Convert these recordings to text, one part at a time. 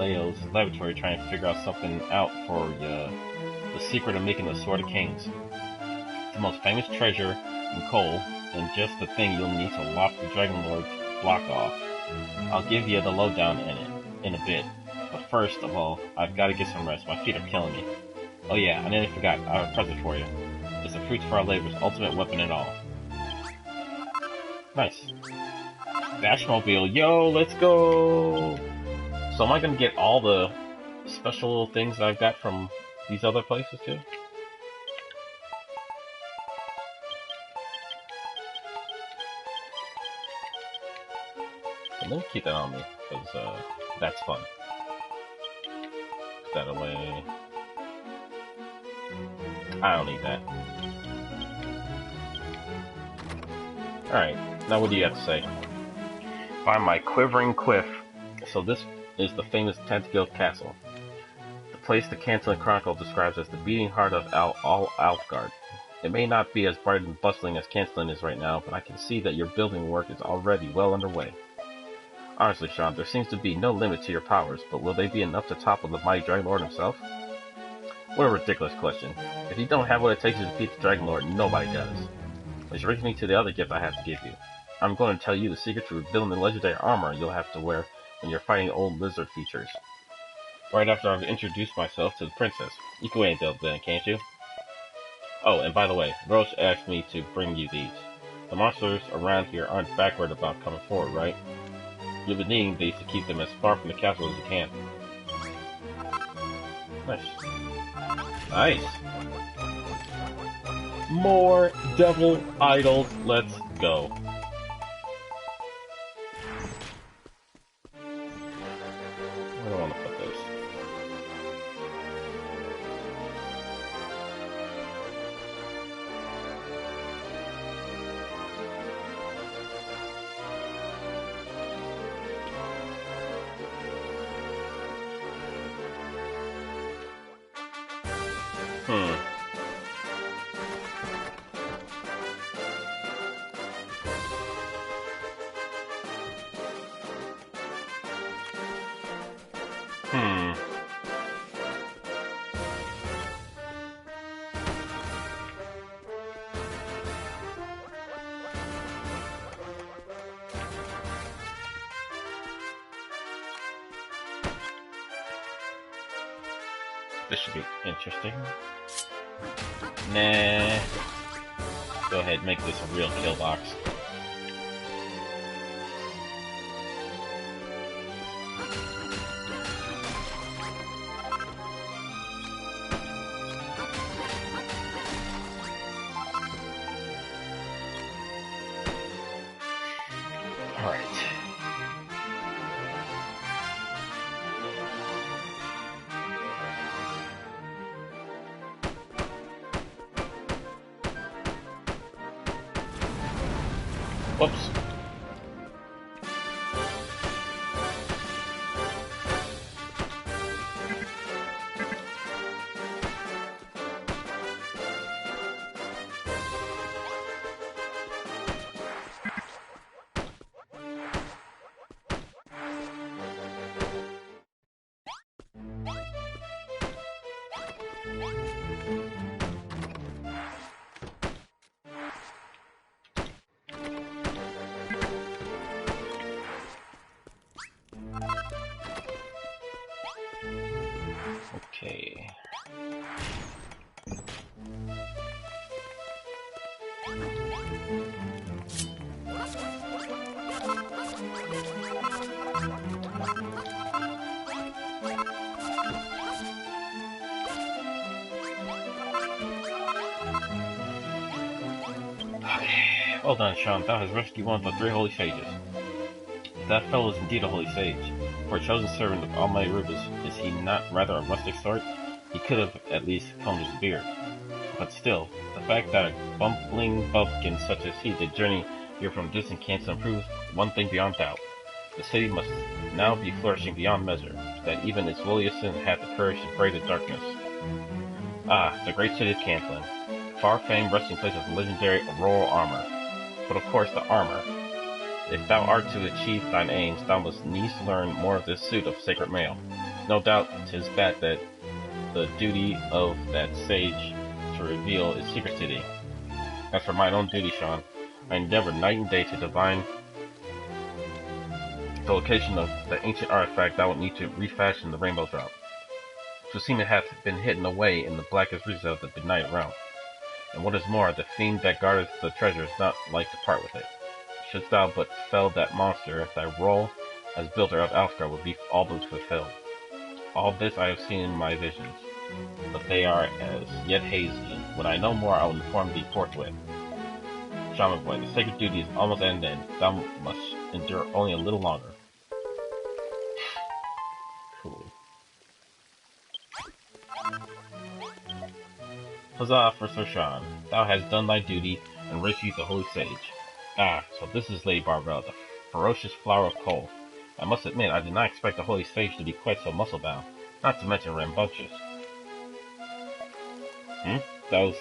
Galileo's laboratory trying to figure out something out for the secret of making the Sword of Kings. It's the most famous treasure in Cole, and just the thing you'll need to lock the Dragon Lord's block off. I'll give you the lowdown in a bit, but first of all, I've got to get some rest. My feet are killing me. Oh yeah, I nearly forgot. I have a present for you. It's the fruits of our labors, ultimate weapon and all. Nice. Dashmobile, yo, let's go! So am I gonna get all the special things that I've got from these other places too? So let me keep that on me, because that's fun. Put that away. I don't need that. Alright, now what do you have to say? Find my quivering quiff. So this is the famous Tantagil Castle. The place the Cantlin Chronicle describes as the beating heart of all Alfgard. It may not be as bright and bustling as Cantlin is right now, but I can see that your building work is already well underway. Honestly, Sean, there seems to be no limit to your powers, but will they be enough to topple the mighty Dragon Lord himself? What a ridiculous question. If you don't have what it takes to defeat the Dragon Lord, nobody does. Which brings me to the other gift I have to give you. I'm going to tell you the secret to rebuilding the legendary armor you'll have to wear when you're fighting old lizard features. Right after I've introduced myself to the princess. You can wait until then, can't you? Oh, and by the way, Roche asked me to bring you these. The monsters around here aren't backward about coming forward, right? You'll be needing these to keep them as far from the castle as you can. Nice. Nice! More devil idols, let's go. Where do I want to put this? This should be interesting. Nah. Go ahead, make this a real kill box. Alright. Whoops. Okay. Well done, Sean. Thou hast rescued one of the 3 holy sages. That fellow is indeed a holy sage. For a chosen servant of Almighty Rubus, is he not rather a rustic sort? He could have at least combed his beard. But still, the fact that a bumbling bumpkin such as he did journey here from distant Canton proves one thing beyond doubt. The city must now be flourishing beyond measure, that even its lowliest sin had the courage to brave the darkness. Ah, the great city of Cantlin, far-famed resting place of the legendary auroral armor. But of course the armor. If thou art to achieve thine aims, thou must needs learn more of this suit of sacred mail. No doubt 'tis that the duty of that sage to reveal its secret to thee. As for mine own duty, Sean, I endeavor night and day to divine the location of the ancient artifact thou wilt need to refashion the Rainbow Drop. To seem it hath been hidden away in the blackest recesses of the benighted realm. And what is more, the fiend that guardeth the treasure is not like to part with it. Shouldst thou but fell that monster, thy role as builder of Alfgar would be all but fulfilled. All this I have seen in my visions, but they are as yet hazy. When I know more, I will inform thee forthwith. Shaman boy, the sacred duty is almost at an end. Thou must endure only a little longer. Cool. Huzzah for Sir Sean! Thou hast done thy duty and rescued the holy sage. Ah, so this is Lady Barbara, the ferocious flower of Cole. I must admit, I did not expect the holy sage to be quite so muscle-bound, not to mention rambunctious. Thou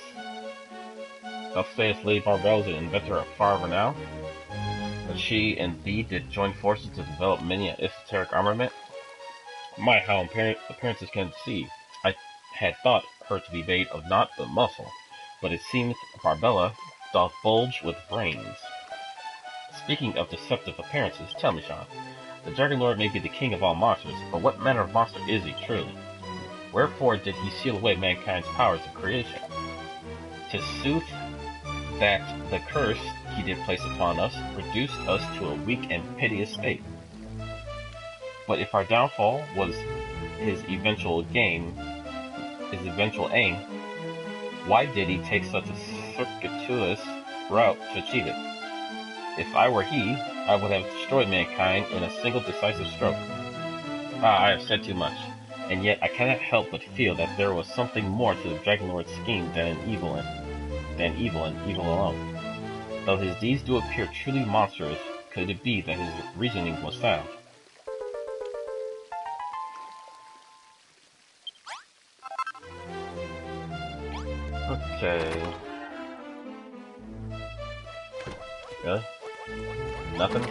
sayest Lady Barbara is an inventor of far renown? That she and thee did join forces to develop many an esoteric armament? My, how appearances can deceive. I had thought her to be made of naught but muscle, but it seems Barbella doth bulge with brains. Speaking of deceptive appearances, tell me, Sean, the Dragon Lord may be the king of all monsters, but what manner of monster is he truly? Wherefore did he seal away mankind's powers of creation? 'Tis sooth that the curse he did place upon us reduced us to a weak and piteous state. But if our downfall was his eventual aim, why did he take such a circuitous route to achieve it? If I were he, I would have destroyed mankind in a single decisive stroke. I have said too much, and yet I cannot help but feel that there was something more to the Dragon Lord's scheme than evil and evil alone. Though his deeds do appear truly monstrous, could it be that his reasoning was sound? Okay. Really? Nothing?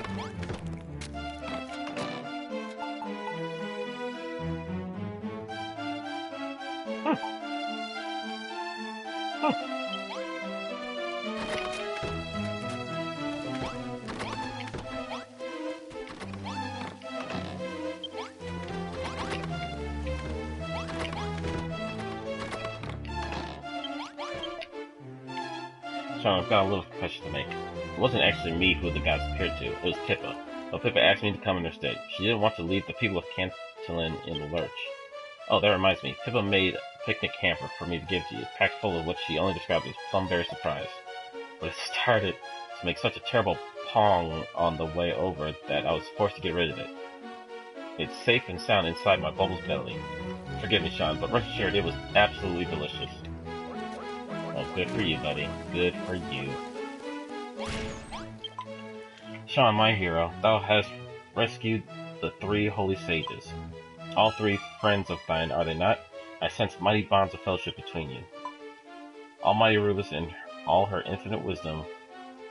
Sean, I've got a little confession to make. It wasn't actually me who the gods appeared to, it was Pippa. But Pippa asked me to come in her stead. She didn't want to leave the people of Cantilin in the lurch. Oh, that reminds me. Pippa made a picnic hamper for me to give to you, packed full of what she only described as plumberry surprise. But it started to make such a terrible pong on the way over that I was forced to get rid of it. It's safe and sound inside my Bubbles belly. Forgive me, Sean, but rest assured it was absolutely delicious. Oh, good for you, buddy. Good for you. Sean, my hero, thou hast rescued the 3 holy sages. All 3 friends of thine, are they not? I sense mighty bonds of fellowship between you. Almighty Rubus, in all her infinite wisdom,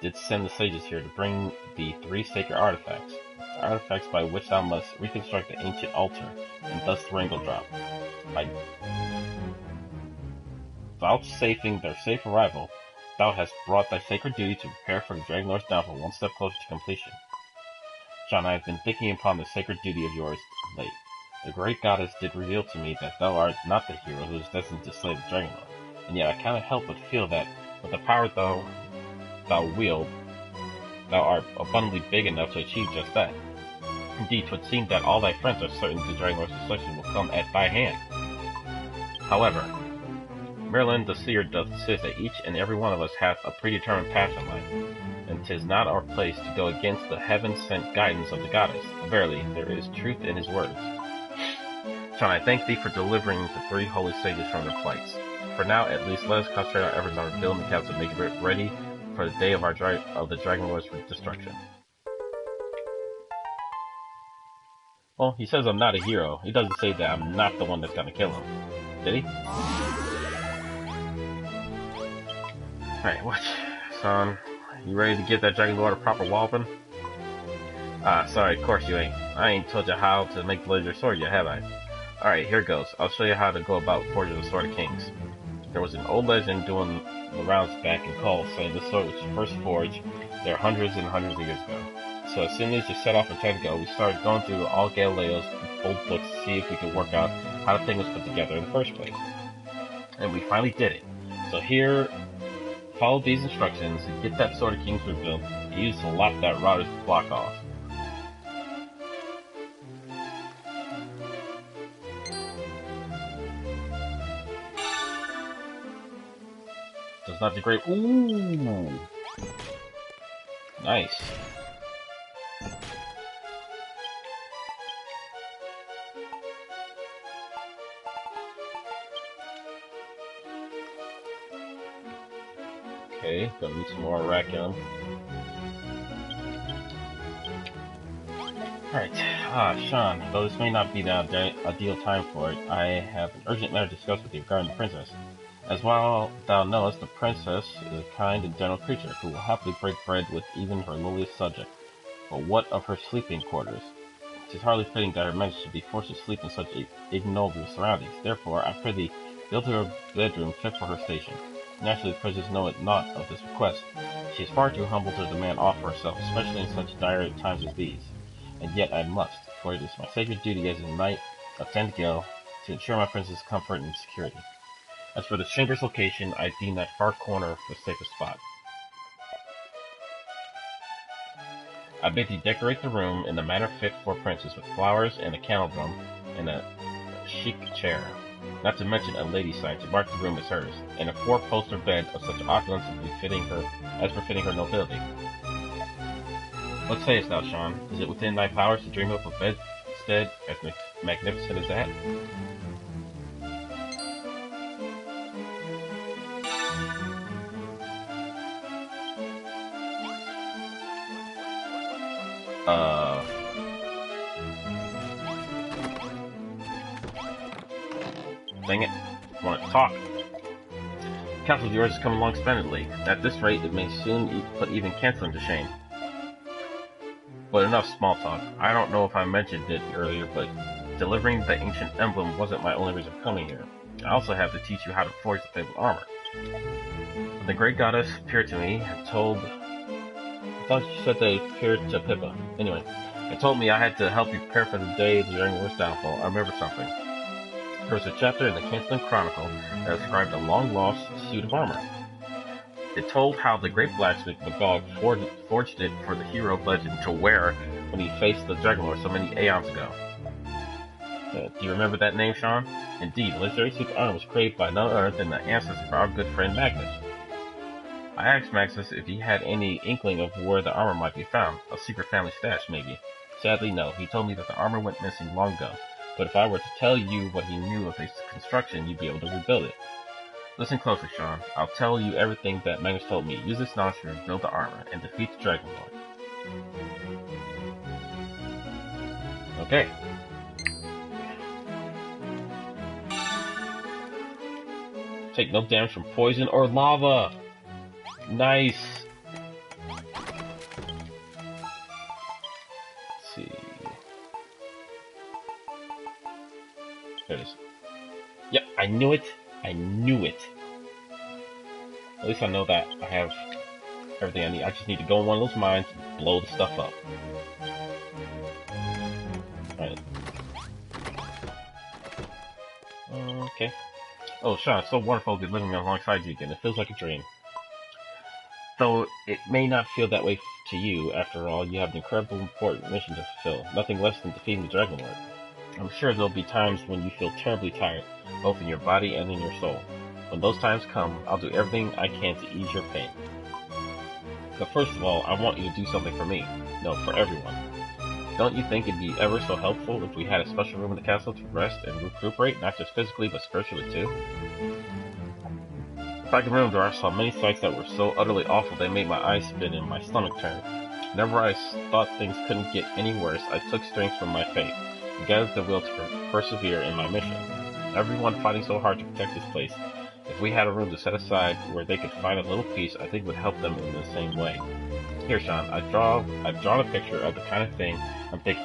did send the sages here to bring thee 3 sacred artifacts. Artifacts by which thou must reconstruct the ancient altar, and thus the Rainbow Drop. By vouchsafing their safe arrival, thou hast brought thy sacred duty to prepare for the Dragon Lord's downfall one step closer to completion. John, I have been thinking upon the sacred duty of yours late. The great goddess did reveal to me that thou art not the hero who is destined to slay the Dragon Lord, and yet I cannot help but feel that, with the power thou wield, thou art abundantly big enough to achieve just that. Indeed, 'twould seem that all thy friends are certain the Dragon Lord's destruction will come at thy hand. However, Merlin the Seer doth insist that each and every one of us hath a predetermined path in life, and 'tis not our place to go against the heaven-sent guidance of the goddess. Verily, there is truth in his words. Sean, I thank thee for delivering the 3 holy sages from their plights. For now, at least, let us concentrate our efforts on rebuilding the castle and make it ready for the day of the Dragon Lord's destruction. Well, he says I'm not a hero. He doesn't say that I'm not the one that's gonna kill him. Did he? Alright, what? Son, you ready to give that Dragon Lord a proper walloping? Sorry, of course you ain't. I ain't told you how to make the laser sword yet, have I? Alright, here goes. I'll show you how to go about forging the Sword of Kings. There was an old legend doing the rounds back in Kull saying this sword was first forged there hundreds and hundreds of years ago. So as soon as you set off in Tentacle, we started going through all Galileo's old books to see if we could work out how the thing was put together in the first place. And we finally did it. So here, follow these instructions and get that Sword of Kings rebuilt. Use to lop that Rotter's block off. Does not degrade. Ooh! Nice. Okay, gonna need some more Rakium. Alright, Sean, though this may not be the ideal time for it, I have an urgent matter to discuss with you regarding the princess. As well thou knowest, the princess is a kind and gentle creature, who will happily break bread with even her lowliest subject. But what of her sleeping quarters? 'Tis hardly fitting that her majesty should be forced to sleep in such ignoble surroundings. Therefore, I pray thee, build her a bedroom fit for her station. Naturally, the princess knoweth not of this request. She is far too humble to demand aught for herself, especially in such dire times as these. And yet I must, for it is my sacred duty as a knight of Tentacle to ensure my princess' comfort and security. As for the chamber's location, I deem that far corner the safest spot. I bid thee decorate the room in the manner fit for a princess, with flowers and a candle drum and a chic chair, not to mention a lady sign to mark the room as hers, and a four-poster bed of such opulence as befitting her nobility. What sayest thou, Sean? Is it within thy powers to dream up a bedstead as magnificent as that? Dang it. I want to talk. The council of yours is coming along splendidly. At this rate, it may soon put even Canceling to shame. But enough small talk. I don't know if I mentioned it earlier, but delivering the ancient emblem wasn't my only reason for coming here. I also have to teach you how to forge the fabled armor. When the great goddess appeared to me and told... I thought she said they appeared to Pippa. Anyway, and told me I had to help you prepare for the day during the worst downfall. I remember something. There was a chapter in the Canceling Chronicle that described a long-lost suit of armor. It told how the great blacksmith Magog forged it for the hero of legend to wear when he faced the Dragonlord so many aeons ago. Do you remember that name, Sean? Indeed, the legendary suit of armor was created by none other than the ancestor of our good friend Magnus. I asked Magnus if he had any inkling of where the armor might be found, a secret family stash maybe. Sadly, no. He told me that the armor went missing long ago, but if I were to tell you what he knew of its construction, you'd be able to rebuild it. Listen closely, Sean. I'll tell you everything that Magnus told me. Use this knowledge to rebuild the armor and defeat the Dragonlord. Okay. Take no damage from poison or lava! Nice! Let's see... There it is. Yep, I knew it! I knew it! At least I know that I have everything I need. I just need to go in one of those mines and blow the stuff up. Alright. Okay. Oh, Sean, it's so wonderful to be living alongside you again. It feels like a dream. Though it may not feel that way to you, after all, you have an incredibly important mission to fulfill. Nothing less than defeating the Dragonlord. I'm sure there'll be times when you feel terribly tired, both in your body and in your soul. When those times come, I'll do everything I can to ease your pain. But first of all, I want you to do something for me. No, for everyone. Don't you think it'd be ever so helpful if we had a special room in the castle to rest and recuperate, not just physically, but spiritually too? Back in the room, there I saw many sights that were so utterly awful they made my eyes spin and my stomach turn. Whenever I thought things couldn't get any worse, I took strength from my fate and gathered the will to persevere in my mission. Everyone fighting so hard to protect this place. If we had a room to set aside where they could find a little peace, I think it would help them in the same way. Here, Sean, I've drawn a picture of the kind of thing I'm thinking